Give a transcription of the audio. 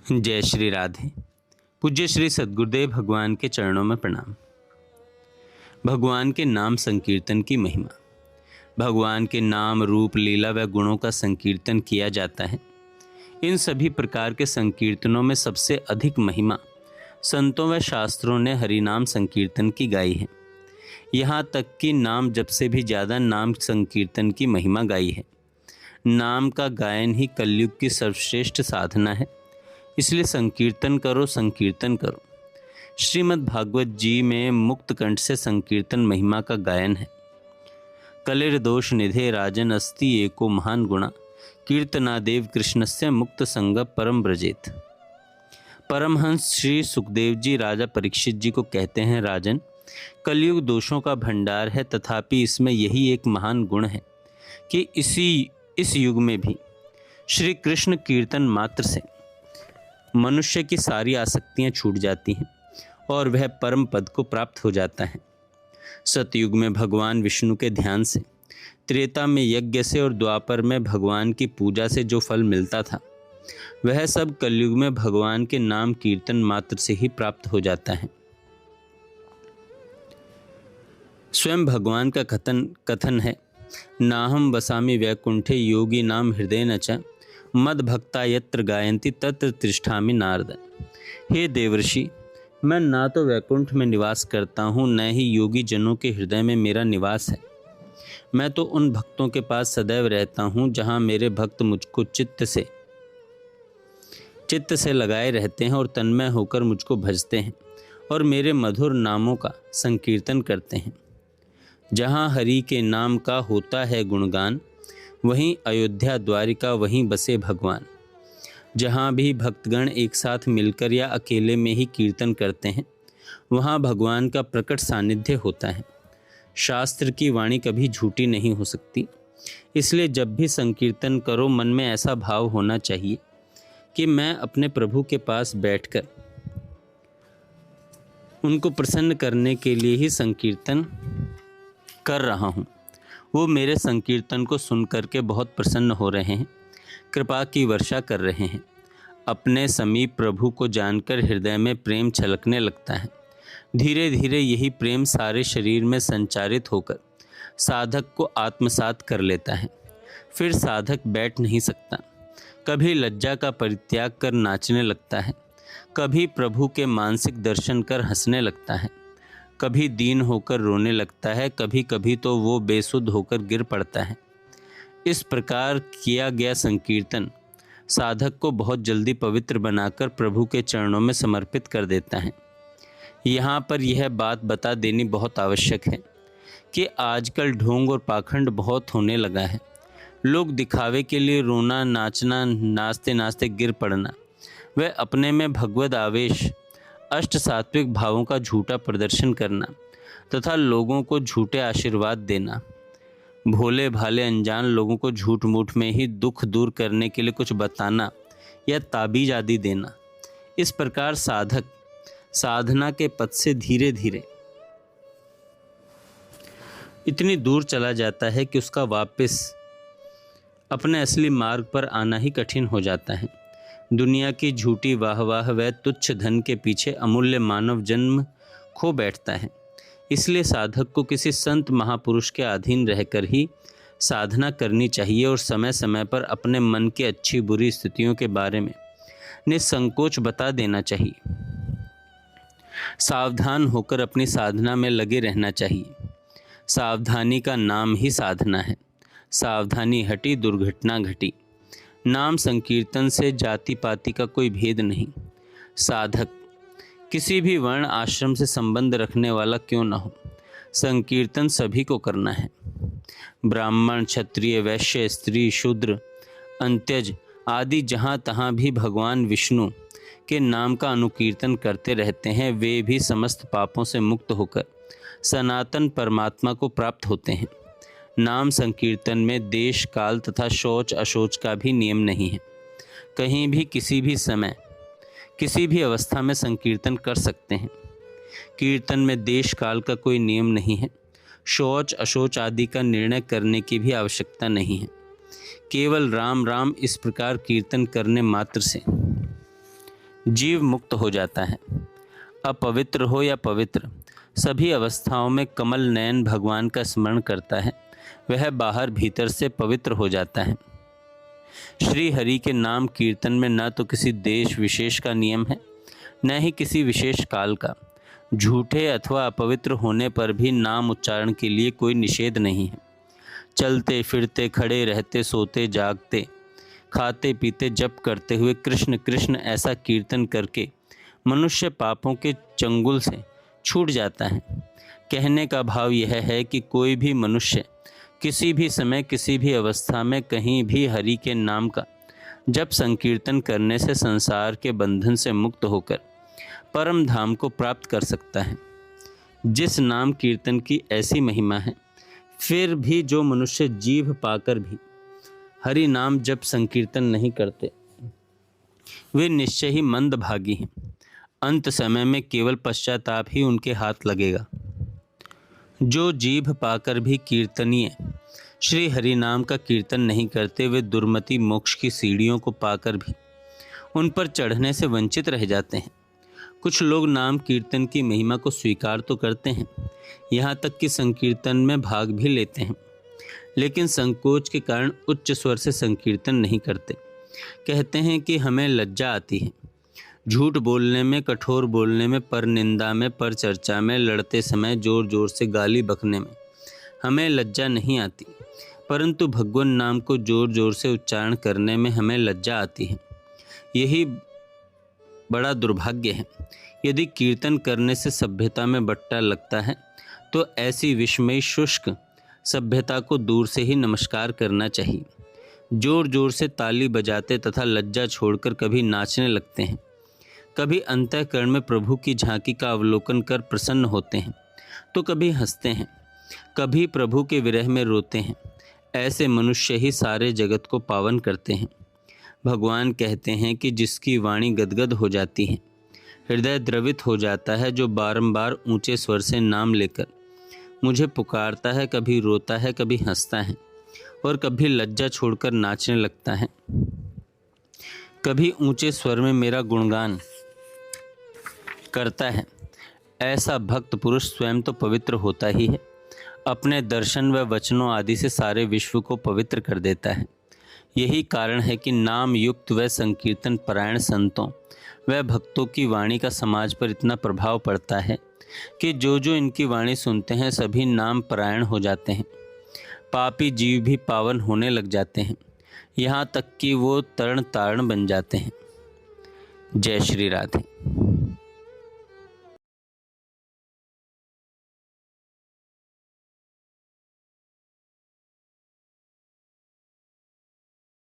जय श्री राधे। पूज्य श्री सद्गुरुदेव भगवान के चरणों में प्रणाम। भगवान के नाम संकीर्तन की महिमा। भगवान के नाम, रूप, लीला व गुणों का संकीर्तन किया जाता है। इन सभी प्रकार के संकीर्तनों में सबसे अधिक महिमा संतों व शास्त्रों ने हरिनाम संकीर्तन की गाई है। यहाँ तक कि नाम जप से भी ज़्यादा नाम संकीर्तन की महिमा गाई है। नाम का गायन ही कलयुग की सर्वश्रेष्ठ साधना है, इसलिए संकीर्तन करो, संकीर्तन करो। श्रीमद् भागवत जी में मुक्त कंठ से संकीर्तन महिमा का गायन है। कलिर दोष निधे राजन अस्ति एको महान गुणा, कीर्तनादेव कृष्णस्य मुक्त संग परम ब्रजेत। परमहंस श्री सुखदेव जी राजा परीक्षित जी को कहते हैं, राजन, कलयुग दोषों का भंडार है, तथापि इसमें यही एक महान गुण है कि इस युग में भी श्री कृष्ण कीर्तन मात्र से मनुष्य की सारी आसक्तियां छूट जाती हैं और वह परम पद को प्राप्त हो जाता है। सतयुग में भगवान विष्णु के ध्यान से, त्रेता में यज्ञ से और द्वापर में भगवान की पूजा से जो फल मिलता था, वह सब कलयुग में भगवान के नाम कीर्तन मात्र से ही प्राप्त हो जाता है। स्वयं भगवान का कथन है, नाहम वसामि वैकुंठे योगी नाम हृदय न च मद भक्ता यत्र गायन्ति तत्र तिष्ठामि नारद। हे देवर्षि, मैं ना तो वैकुंठ में निवास करता हूँ, न ही योगी जनों के हृदय में मेरा निवास है। मैं तो उन भक्तों के पास सदैव रहता हूँ जहाँ मेरे भक्त मुझको चित्त से लगाए रहते हैं और तन्मय होकर मुझको भजते हैं और मेरे मधुर नामों का संकीर्तन करते हैं। जहाँ हरि के नाम का होता है गुणगान, वहीं अयोध्या द्वारिका, वहीं बसे भगवान। जहाँ भी भक्तगण एक साथ मिलकर या अकेले में ही कीर्तन करते हैं, वहाँ भगवान का प्रकट सानिध्य होता है। शास्त्र की वाणी कभी झूठी नहीं हो सकती, इसलिए जब भी संकीर्तन करो, मन में ऐसा भाव होना चाहिए कि मैं अपने प्रभु के पास बैठकर उनको प्रसन्न करने के लिए ही संकीर्तन कर रहा हूँ। वो मेरे संकीर्तन को सुन करके बहुत प्रसन्न हो रहे हैं, कृपा की वर्षा कर रहे हैं। अपने समीप प्रभु को जानकर हृदय में प्रेम छलकने लगता है। धीरे धीरे यही प्रेम सारे शरीर में संचारित होकर साधक को आत्मसात कर लेता है। फिर साधक बैठ नहीं सकता। कभी लज्जा का परित्याग कर नाचने लगता है, कभी प्रभु के मानसिक दर्शन कर हंसने लगता है, कभी दीन होकर रोने लगता है, कभी कभी तो वो बेसुध होकर गिर पड़ता है। इस प्रकार किया गया संकीर्तन साधक को बहुत जल्दी पवित्र बनाकर प्रभु के चरणों में समर्पित कर देता है। यहाँ पर यह बात बता देनी बहुत आवश्यक है कि आजकल ढोंग और पाखंड बहुत होने लगा है। लोग दिखावे के लिए रोना, नाचना, नाचते नाचते गिर पड़ना, वह अपने में भगवद आवेश, अष्ट सात्विक भावों का झूठा प्रदर्शन करना तथा लोगों को झूठे आशीर्वाद देना, भोले भाले अनजान लोगों को झूठ मूठ में ही दुख दूर करने के लिए कुछ बताना या ताबीज आदि देना। इस प्रकार साधक साधना के पथ से धीरे धीरे इतनी दूर चला जाता है कि उसका वापस अपने असली मार्ग पर आना ही कठिन हो जाता है। दुनिया की झूठी वाहवाह व तुच्छ धन के पीछे अमूल्य मानव जन्म खो बैठता है। इसलिए साधक को किसी संत महापुरुष के अधीन रहकर ही साधना करनी चाहिए और समय समय पर अपने मन की अच्छी बुरी स्थितियों के बारे में निसंकोच बता देना चाहिए। सावधान होकर अपनी साधना में लगे रहना चाहिए। सावधानी का नाम ही साधना है। सावधानी हटी, दुर्घटना घटी। नाम संकीर्तन से जाति पाति का कोई भेद नहीं। साधक किसी भी वर्ण आश्रम से संबंध रखने वाला क्यों न हो, संकीर्तन सभी को करना है। ब्राह्मण, क्षत्रिय, वैश्य, स्त्री, शूद्र, अंत्यज आदि जहाँ तहाँ भी भगवान विष्णु के नाम का अनुकीर्तन करते रहते हैं, वे भी समस्त पापों से मुक्त होकर सनातन परमात्मा को प्राप्त होते हैं। नाम संकीर्तन में देश, काल तथा शौच अशौच का भी नियम नहीं है। कहीं भी किसी भी समय किसी भी अवस्था में संकीर्तन कर सकते हैं। कीर्तन में देश काल का कोई नियम नहीं है। शौच अशौच आदि का निर्णय करने की भी आवश्यकता नहीं है। केवल राम राम इस प्रकार कीर्तन करने मात्र से जीव मुक्त हो जाता है। अपवित्र हो या पवित्र, सभी अवस्थाओं में कमल नयन भगवान का स्मरण करता है, वह बाहर भीतर से पवित्र हो जाता है। श्री हरि के नाम कीर्तन में न तो किसी देश विशेष का नियम है, न ही किसी विशेष काल का। झूठे अथवा अपवित्र होने पर भी नाम उच्चारण के लिए कोई निषेध नहीं है। चलते फिरते, खड़े रहते, सोते जागते, खाते पीते जप करते हुए कृष्ण कृष्ण ऐसा कीर्तन करके मनुष्य पापों के चंगुल से छूट जाता है। कहने का भाव यह है कि कोई भी मनुष्य किसी भी समय, किसी भी अवस्था में, कहीं भी हरि के नाम का जप संकीर्तन करने से संसार के बंधन से मुक्त होकर परम धाम को प्राप्त कर सकता है। जिस नाम कीर्तन की ऐसी महिमा है, फिर भी जो मनुष्य जीभ पाकर भी हरि नाम जप संकीर्तन नहीं करते, वे निश्चय ही मंदभागी हैं। अंत समय में केवल पश्चाताप ही उनके हाथ लगेगा। जो जीभ पाकर भी कीर्तनीय श्री हरि नाम का कीर्तन नहीं करते, वे दुर्मति मोक्ष की सीढ़ियों को पाकर भी उन पर चढ़ने से वंचित रह जाते हैं। कुछ लोग नाम कीर्तन की महिमा को स्वीकार तो करते हैं, यहाँ तक कि संकीर्तन में भाग भी लेते हैं, लेकिन संकोच के कारण उच्च स्वर से संकीर्तन नहीं करते। कहते हैं कि हमें लज्जा आती है। झूठ बोलने में, कठोर बोलने में, पर निंदा में, पर चर्चा में, लड़ते समय जोर जोर से गाली बकने में हमें लज्जा नहीं आती, परंतु भगवान नाम को जोर जोर से उच्चारण करने में हमें लज्जा आती है। यही बड़ा दुर्भाग्य है। यदि कीर्तन करने से सभ्यता में बट्टा लगता है, तो ऐसी विस्मयी शुष्क सभ्यता को दूर से ही नमस्कार करना चाहिए। जोर जोर से ताली बजाते तथा लज्जा छोड़कर कभी नाचने लगते हैं, कभी अंतःकरण में प्रभु की झांकी का अवलोकन कर प्रसन्न होते हैं, तो कभी हंसते हैं, कभी प्रभु के विरह में रोते हैं। ऐसे मनुष्य ही सारे जगत को पावन करते हैं। भगवान कहते हैं कि जिसकी वाणी गदगद हो जाती है, हृदय द्रवित हो जाता है, जो बारंबार ऊंचे स्वर से नाम लेकर मुझे पुकारता है, कभी रोता है, कभी हंसता है और कभी लज्जा छोड़कर नाचने लगता है, कभी ऊंचे स्वर में मेरा गुणगान करता है, ऐसा भक्त पुरुष स्वयं तो पवित्र होता ही है, अपने दर्शन व वचनों आदि से सारे विश्व को पवित्र कर देता है। यही कारण है कि नाम युक्त व संकीर्तन परायण संतों व भक्तों की वाणी का समाज पर इतना प्रभाव पड़ता है कि जो जो इनकी वाणी सुनते हैं सभी नाम परायण हो जाते हैं। पापी जीव भी पावन होने लग जाते हैं, यहाँ तक कि वो तरण तारण बन जाते हैं। जय श्री राधे।